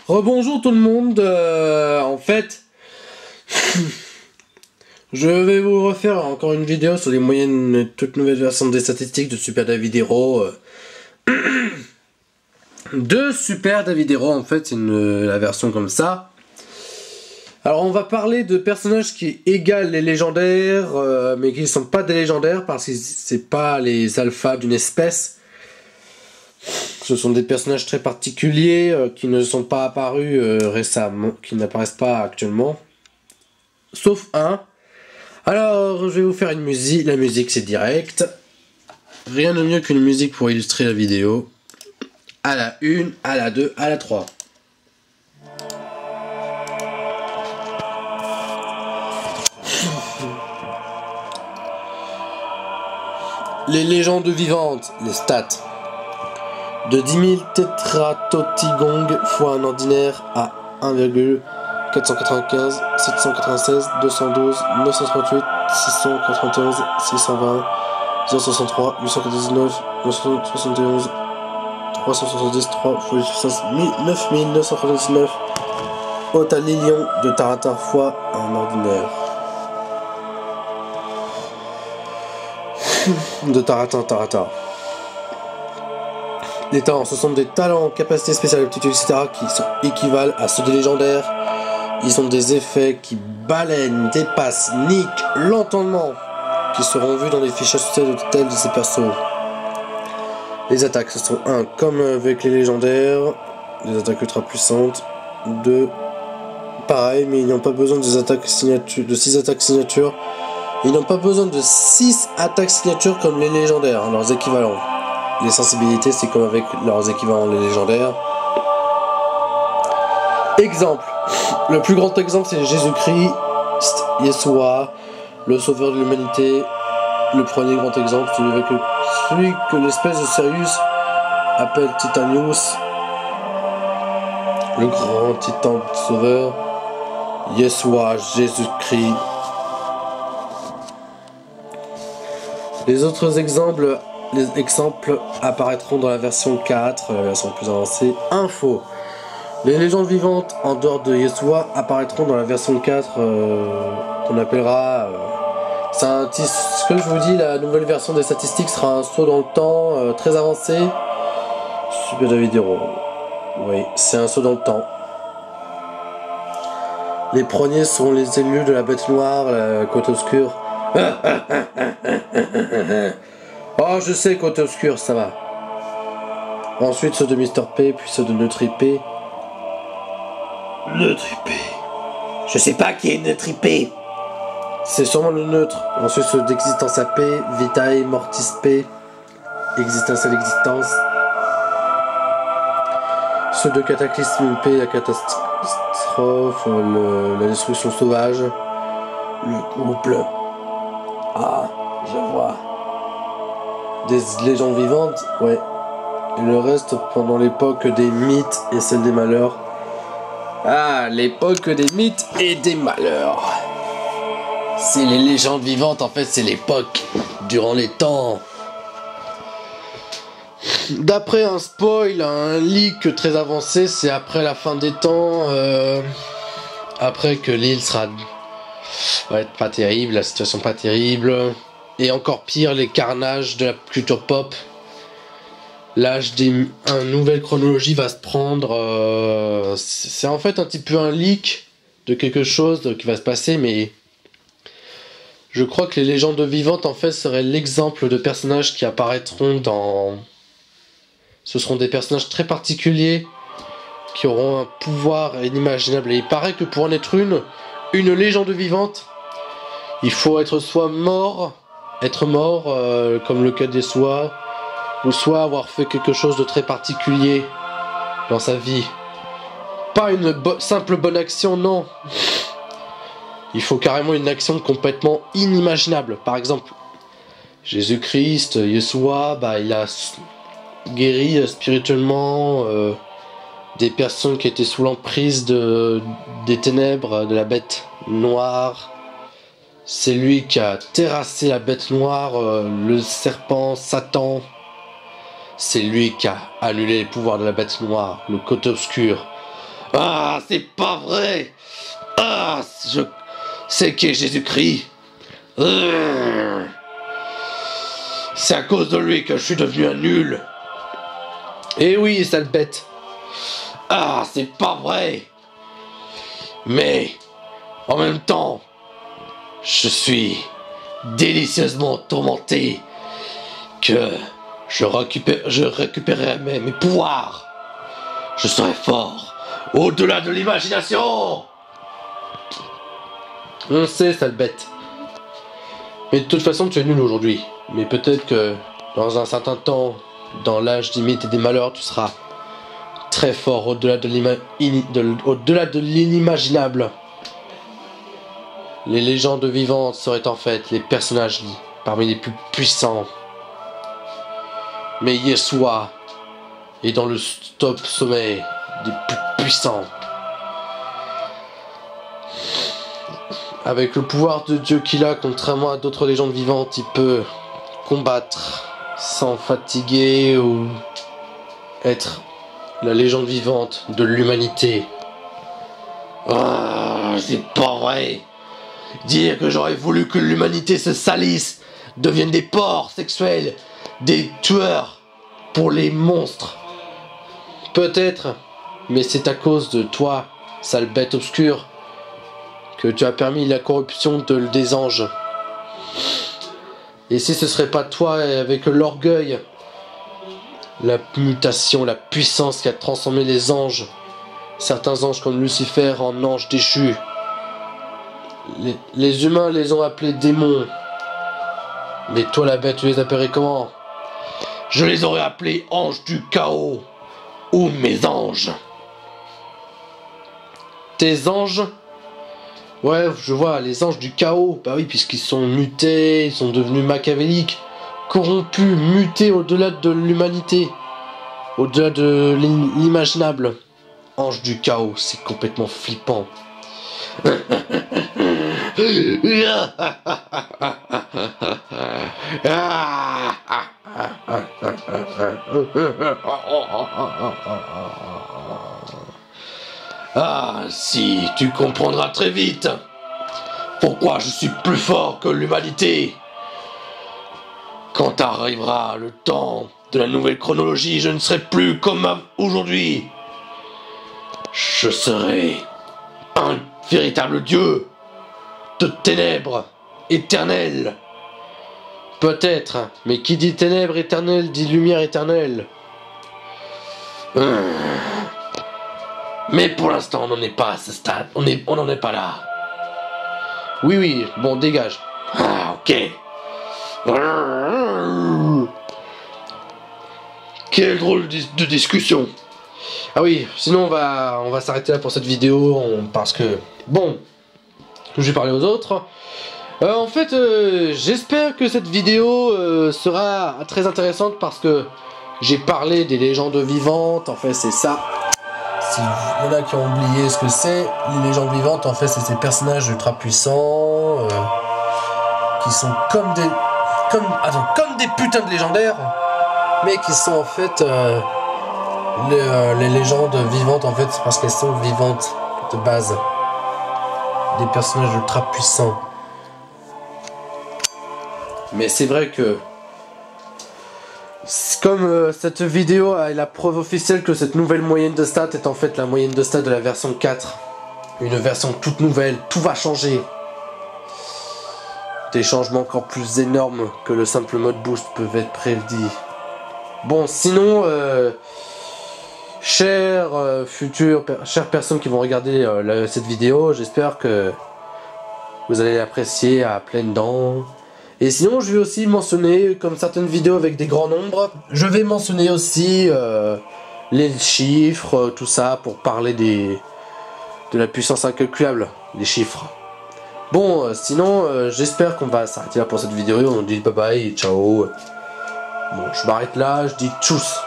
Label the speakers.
Speaker 1: Rebonjour tout le monde, en fait, je vais vous refaire encore une vidéo sur les moyennes, toute nouvelle version des statistiques de Super David Hero. De Super David Hero, en fait, c'est la version comme ça. Alors on va parler de personnages qui égalent les légendaires, mais qui ne sont pas des légendaires parce que c'est pas les alphas d'une espèce. Ce sont des personnages très particuliers qui ne sont pas apparus récemment, qui n'apparaissent pas actuellement. Sauf un. Alors, je vais vous faire une musique. La musique, c'est direct. Rien de mieux qu'une musique pour illustrer la vidéo. À la 1, à la 2, à la 3. Les légendes vivantes, les stats. De 10 000 tétratotigong fois un ordinaire à 1,495, 796, 212, 938, 691, 620, 063, 899, 971, 370, 3 x 9999 Otalilion de Taratar fois un ordinaire. De Taratar. Les talents, ce sont des talents, capacités spéciales, aptitudes, etc. qui équivalent à ceux des légendaires. Ils ont des effets qui baleine, dépassent, niquent l'entendement, qui seront vus dans les fiches associées de tels de ces persos. Les attaques, ce sont 1, comme avec les légendaires, des attaques ultra puissantes. 2, pareil, mais ils n'ont pas besoin des attaques signature, de 6 attaques signature. Ils n'ont pas besoin de 6 attaques signature comme les légendaires, leurs équivalents. Les sensibilités, c'est comme avec leurs équivalents les légendaires. Exemple. Le plus grand exemple, c'est Jésus-Christ, Yeshua, le sauveur de l'humanité. Le premier grand exemple, celui que l'espèce de Sirius appelle Titanius, le grand titan sauveur. Yeshua, Jésus-Christ. Les autres exemples apparaîtront dans la version 4, la version plus avancée. Info. Les légendes vivantes en dehors de Yeshua apparaîtront dans la version 4 qu'on appellera... ce que je vous dis, la nouvelle version des statistiques sera un saut dans le temps très avancé. Super David Hero. Oui, c'est un saut dans le temps. Les premiers seront les élus de la bête noire, la côte obscure. Oh, je sais, côté obscur, ça va. Ensuite, ceux de Mr. P, puis ceux de Neutripé. Neutripé. Je sais pas qui est Neutripé. C'est sûrement le neutre. Ensuite, ceux d'Existence AP, Vitae, Mortis P, Existence à l'existence. Ceux de Cataclysme P, la catastrophe, la destruction sauvage. Le couple. Ah, je vois. Des légendes vivantes, ouais. Et le reste pendant l'époque des mythes et celle des malheurs. Ah, l'époque des mythes et des malheurs. C'est les légendes vivantes, en fait, c'est l'époque durant les temps. D'après un spoil, un leak très avancé, c'est après la fin des temps, après que l'île sera... Ouais, pas terrible, la situation pas terrible. Et encore pire, les carnages de la culture pop. Une nouvelle chronologie va se prendre. C'est en fait un petit peu un leak de quelque chose qui va se passer, mais je crois que les légendes vivantes en fait seraient l'exemple de personnages qui apparaîtront dans. Ce seront des personnages très particuliers qui auront un pouvoir inimaginable. Et il paraît que pour en être une légende vivante, il faut être soit mort. Comme le cas des Sois, ou soit avoir fait quelque chose de très particulier dans sa vie. Pas une simple bonne action, non. Il faut carrément une action complètement inimaginable. Par exemple, Jésus-Christ, Yeshua, il a guéri spirituellement des personnes qui étaient sous l'emprise des ténèbres, de la bête noire. C'est lui qui a terrassé la bête noire, le serpent, Satan. C'est lui qui a annulé les pouvoirs de la bête noire, le côté obscur. Ah, c'est pas vrai. Ah, c'est qui est Jésus-Christ. C'est à cause de lui que je suis devenu un nul. Eh oui, sale bête. Ah, c'est pas vrai. Mais, en même temps, je suis délicieusement tourmenté que je récupérerai mes pouvoirs. Je serai fort, au-delà de l'imagination. On sait, sale bête. Mais de toute façon, tu es nul aujourd'hui. Mais peut-être que dans un certain temps, dans l'âge des mythes et des malheurs, tu seras très fort au-delà de l'inimaginable. Les légendes vivantes seraient en fait les personnages parmi les plus puissants. Mais Yeshua est dans le top sommet des plus puissants. Avec le pouvoir de Dieu qu'il a, contrairement à d'autres légendes vivantes, il peut combattre sans fatiguer ou être la légende vivante de l'humanité. Ah, c'est pas vrai. Dire que j'aurais voulu que l'humanité se salisse, devienne des porcs sexuels, des tueurs pour les monstres. Peut-être, mais c'est à cause de toi, sale bête obscure, que tu as permis la corruption des anges. Et si ce serait pas toi, avec l'orgueil, la mutation, la puissance qui a transformé les anges, certains anges comme Lucifer en anges déchus, les humains les ont appelés démons. Mais toi la bête, tu les appellerais comment? Je les aurais appelés anges du chaos, ou mes anges. Tes anges? Ouais, je vois, les anges du chaos. Bah oui, puisqu'ils sont mutés, ils sont devenus machiavéliques, corrompus, mutés au-delà de l'humanité, au-delà de l'imaginable. Anges du chaos, c'est complètement flippant. Ah, si, tu comprendras très vite pourquoi je suis plus fort que l'humanité. Quand arrivera le temps de la nouvelle chronologie, je ne serai plus comme aujourd'hui. Je serai un véritable dieu de ténèbres éternelles. Peut-être, mais qui dit ténèbres éternelles dit lumière éternelle. Mais pour l'instant, on n'en est pas à ce stade. On n'en est pas là. Oui, bon, dégage. Ah, ok. Quelle drôle de discussion. Ah oui, sinon on va s'arrêter là pour cette vidéo, parce que, bon, je vais parler aux autres. En fait, j'espère que cette vidéo sera très intéressante, parce que j'ai parlé des légendes vivantes, en fait c'est ça. S'il y en a qui ont oublié ce que c'est, les légendes vivantes, en fait c'est ces personnages ultra puissants, qui sont comme des putains de légendaires, mais qui sont en fait les légendes vivantes, en fait, parce qu'elles sont vivantes de base. Des personnages ultra puissants. Mais c'est vrai que, comme cette vidéo a la preuve officielle que cette nouvelle moyenne de stats est en fait la moyenne de stats de la version 4. Une version toute nouvelle, tout va changer. Des changements encore plus énormes que le simple mode boost peuvent être prédits. Bon, sinon, chères personnes qui vont regarder cette vidéo, j'espère que vous allez l'apprécier à pleines dents. Et sinon, je vais aussi mentionner, comme certaines vidéos avec des grands nombres, je vais mentionner aussi les chiffres, tout ça, pour parler de la puissance incalculable, les chiffres. Bon, sinon, j'espère qu'on va s'arrêter là pour cette vidéo. On dit bye bye et ciao. Bon, je m'arrête là, je dis tchuss.